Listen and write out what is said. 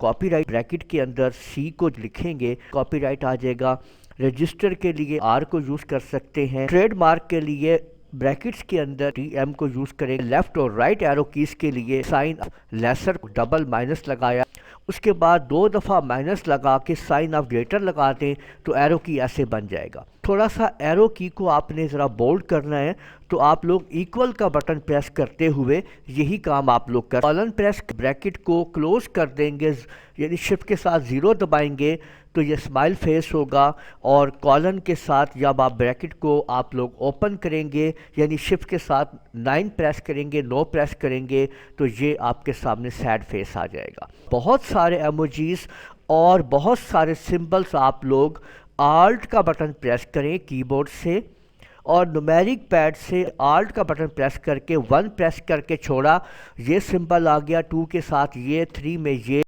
Copyright bracket के अंदर सी को लिखेंगे, कॉपीराइट आ जाएगा। रजिस्टर के लिए आर को यूज़ कर सकते हैं। ट्रेडमार्क के लिए ब्रैकेट्स के अंदर टी एम को यूज़ करेंगे। लेफ्ट और राइट एरो कीज़ के लिए साइन लेसर डबल माइनस लगाया, उसके बाद 2 दफ़ा माइनस लगा के साइन ऑफ ग्रेटर लगा दें तो एरो की ऐसे बन जाएगा। थोड़ा सा एरो की को आपने ज़रा बोल्ड करना है, तो आप लोग इक्वल का बटन प्रेस करते हुए यही काम आप लोग कर। कॉलन प्रेस ब्रैकेट को क्लोज कर देंगे, यानी शिफ्ट के साथ 0 दबाएंगे तो ये स्माइल फेस होगा, और कॉलन के साथ जब आप ब्रैकेट को आप लोग ओपन करेंगे यानी शिफ्ट के साथ 9 प्रेस करेंगे, 9 प्रेस करेंगे तो ये आपके सामने सैड फेस आ जाएगा। बहुत सारे एमोजीज और बहुत सारे सिंबल्स आप लोग आल्ट का बटन प्रेस करें कीबोर्ड से, और न्यूमेरिक पैड से आल्ट का बटन प्रेस करके 1 प्रेस करके छोड़ा, ये सिंबल आ गया 2 के साथ, ये 3 में ये